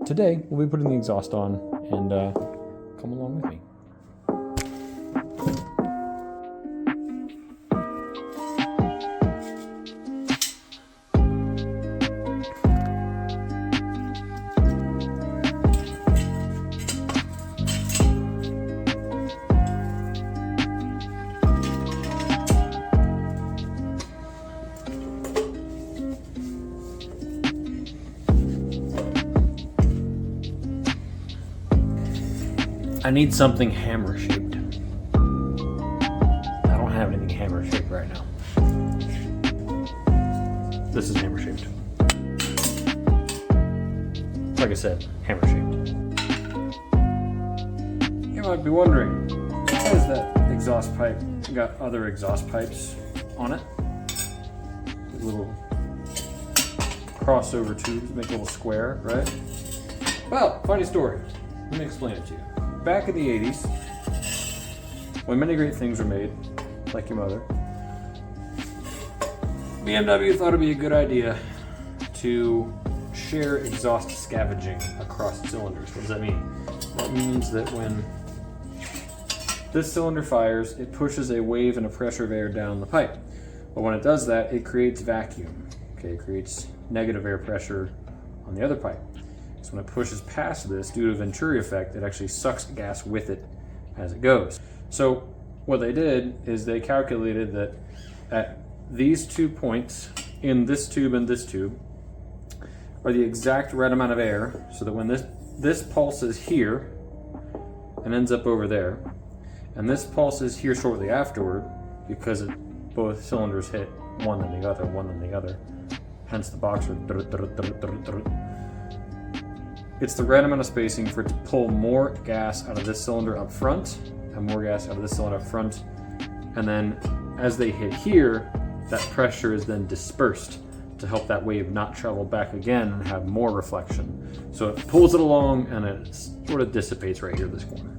today we'll be putting the exhaust on, and come along with me. I need something hammer shaped. I don't have anything hammer shaped right now. This is hammer shaped. Like I said, hammer shaped. You might be wondering, why is that exhaust pipe got other exhaust pipes on it? Little crossover tubes make a little square, right? Well, funny story. Let me explain it to you. Back in the 80s, when many great things were made, like your mother, BMW thought it'd be a good idea to share exhaust scavenging across cylinders. What does that mean? That means that when this cylinder fires, it pushes a wave and a pressure of air down the pipe. But when it does that, it creates vacuum. Okay, it creates negative air pressure on the other pipe. So when it pushes past this, due to Venturi effect, it actually sucks gas with it as it goes. So what they did is they calculated that at these 2 points, in this tube and this tube, are the exact right amount of air, so that when this pulses here and ends up over there, and this pulses here shortly afterward, because both cylinders hit one then the other, hence the boxer. It's the right amount of spacing for it to pull more gas out of this cylinder up front and more gas out of this cylinder up front. And then as they hit here, that pressure is then dispersed to help that wave not travel back again and have more reflection. So it pulls it along and it sort of dissipates right here, this corner,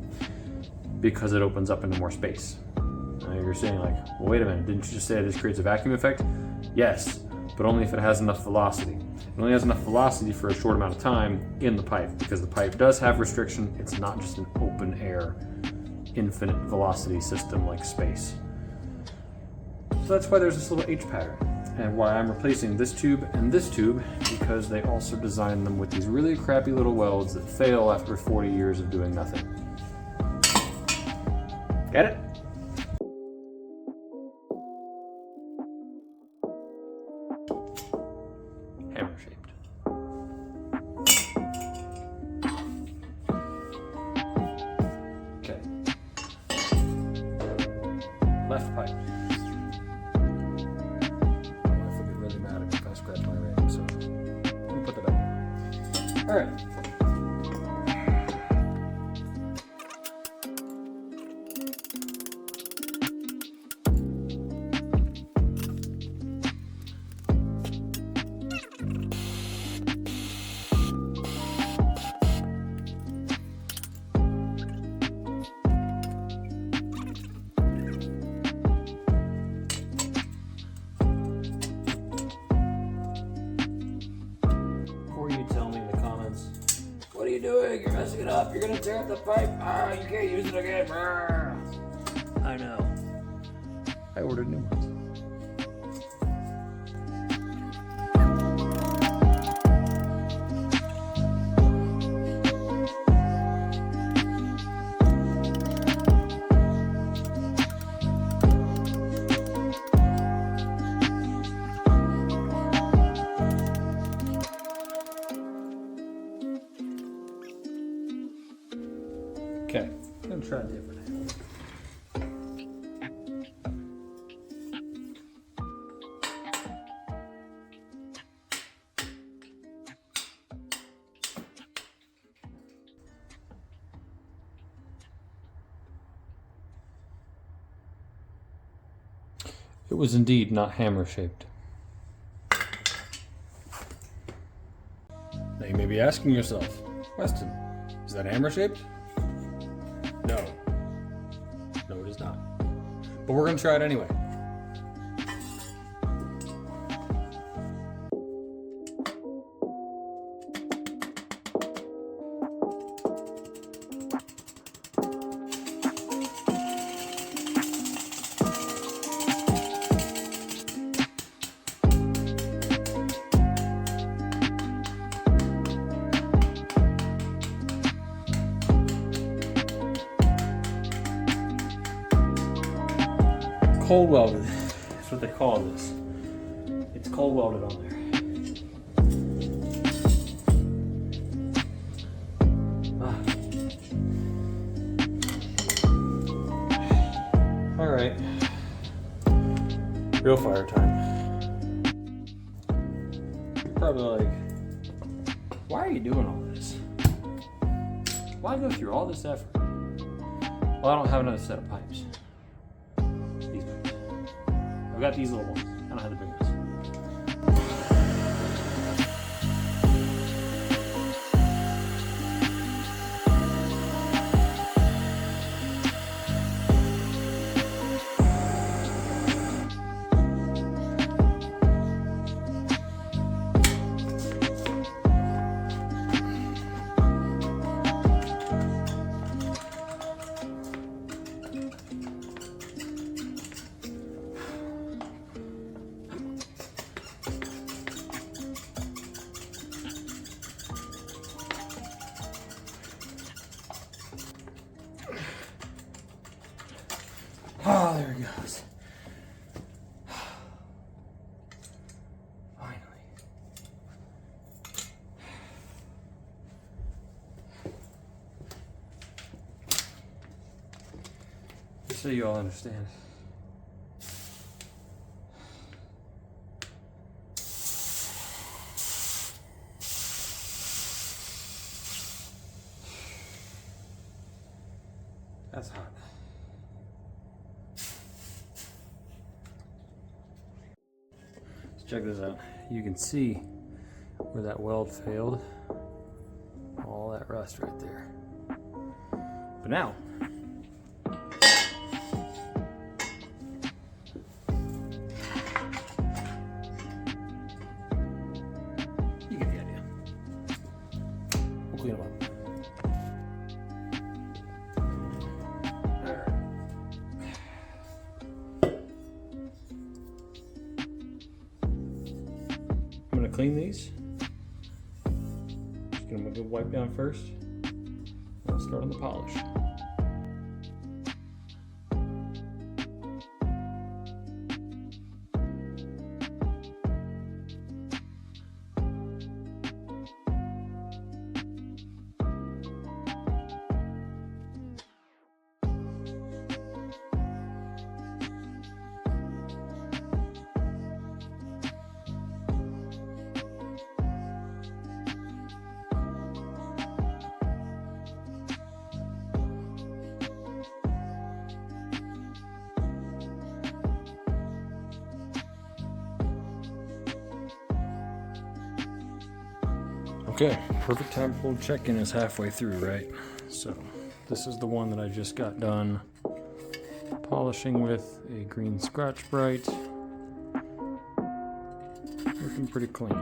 because it opens up into more space. Now you're saying like, well, wait a minute, didn't you just say this creates a vacuum effect? Yes, but only if it has enough velocity. It only has enough velocity for a short amount of time in the pipe, because the pipe does have restriction. It's not just an open air, infinite velocity system like space. So that's why there's this little H pattern, and why I'm replacing this tube and this tube, because they also designed them with these really crappy little welds that fail after 40 years of doing nothing. Get it? Hammer shaped. Okay. Left pipe. I get really mad if I scratch my ring, so I'm gonna put that up. All right. What are you doing? You're messing it up. You're gonna tear up the pipe. You can't use it again. I know. I ordered new ones. Okay, I'm gonna try a different angle. It was indeed not hammer-shaped. Now you may be asking yourself, Weston, is that hammer-shaped? No. No, it is not. But we're going to try it anyway. cold welded. That's what they call this. It's cold welded on there. All right, real fire time. You're probably like, why are you doing all this? Why go through all this effort? Well, I don't have another set of pipes. These pipes. I've got these little ones. I don't have the big ones. Oh, there it goes. Finally. Just so you all understand. That's hot. Check this out. You can see where that weld failed. All that rust right there. But now, you get the idea. We'll clean them up. I'm gonna clean these. Just gonna go wipe down first. I'll start on the polish. Okay, perfect time for check-in is halfway through, right? So this is the one that I just got done polishing with a green Scotch Brite. Looking pretty clean.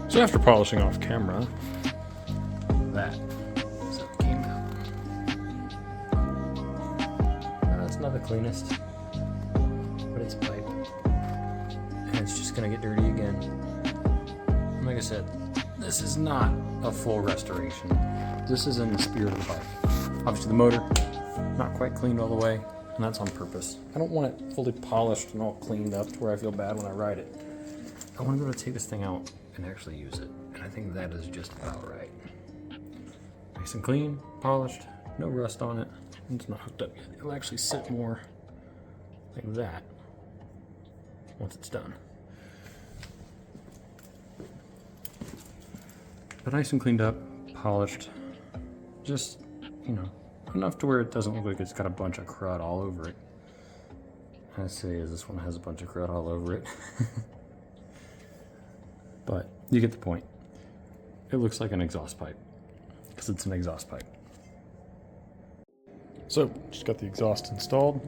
So after polishing off camera, that is how it came out. Now, that's not the cleanest, but it's pipe. And it's just gonna get dirty again. And like I said, this is not a full restoration. This is in the spirit of the bike. Obviously the motor, not quite cleaned all the way, and that's on purpose. I don't want it fully polished and all cleaned up to where I feel bad when I ride it. I want to be able to take this thing out and actually use it. And I think that is just about right. Nice and clean, polished, no rust on it. It's not hooked up yet. It'll actually sit more like that once it's done. But nice and cleaned up, polished. Just, you know, enough to where it doesn't look like it's got a bunch of crud all over it. I say is this one has a bunch of crud all over it. But you get the point. It looks like an exhaust pipe because it's an exhaust pipe. So just got the exhaust installed.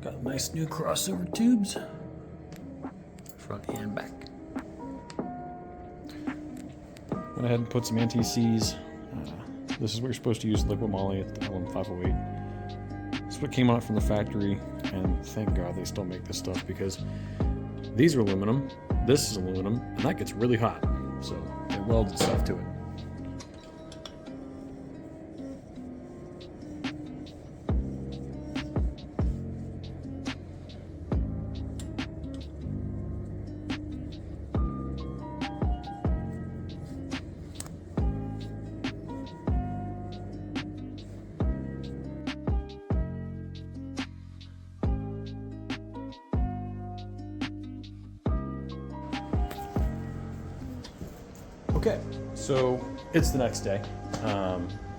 Got nice new crossover tubes, front and back. Went ahead and put some anti-seize. This is what you're supposed to use, liquid moly at the LM508. This is what came out from the factory, and thank God they still make this stuff because these are aluminum, this is aluminum, and that gets really hot. So they welded stuff to it. Okay, so it's the next day.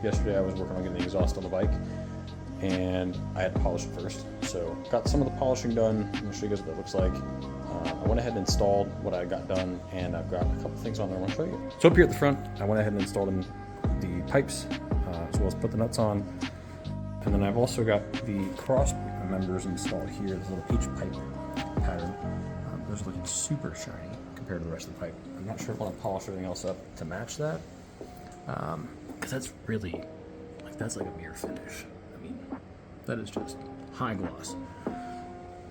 Yesterday I was working on getting the exhaust on the bike, and I had to polish it first. So got some of the polishing done. I'm gonna show you guys what that looks like. I went ahead and installed what I got done, and I've got a couple things on there I want to show you. So up here at the front, I went ahead and installed in the pipes, as well as put the nuts on. And then I've also got the cross members installed here, this little H pipe pattern. Those are looking super shiny compared to the rest of the pipe. I'm not sure if I want to polish everything else up to match that, because that's really, like, that's like a mirror finish. I mean, that is just high gloss.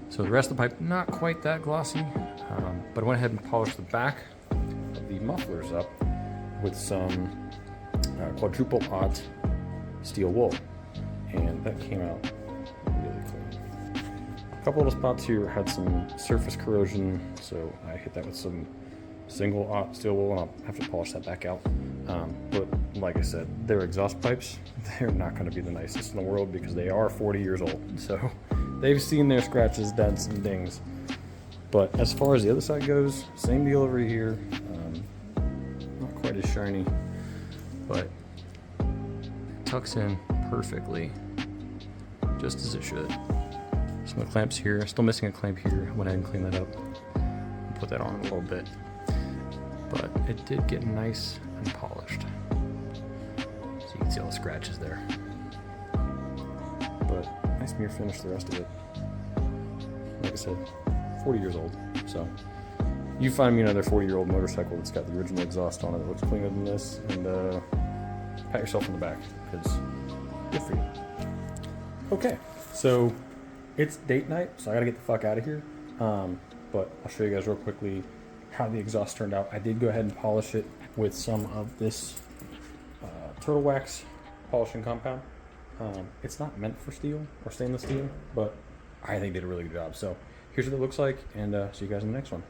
So the rest of the pipe, not quite that glossy, but I went ahead and polished the back of the mufflers up with some quadruple aught steel wool, and that came out really clean. A couple little spots here had some surface corrosion, so I hit that with some single aught steel wool, and I'll have to polish that back out. But like I said, they're exhaust pipes. They're not going to be the nicest in the world because they are 40 years old, so they've seen their scratches, dents, and dings. But as far as the other side goes, same deal over here. Not quite as shiny, but it tucks in perfectly, just as it should. Some of the clamps here, still missing a clamp here. I went ahead and cleaned that up and put that on a little bit. But it did get nice and polished. So you can see all the scratches there. But nice mirror finish, the rest of it. Like I said, 40 years old. So you find me another 40-year-old motorcycle that's got the original exhaust on it that looks cleaner than this, and pat yourself on the back, because good for you. Okay, so it's date night, so I gotta get the fuck out of here. But I'll show you guys real quickly how the exhaust turned out. I did go ahead and polish it with some of this turtle wax polishing compound. It's not meant for steel or stainless steel, but I think did a really good job. So here's what it looks like, and see you guys in the next one.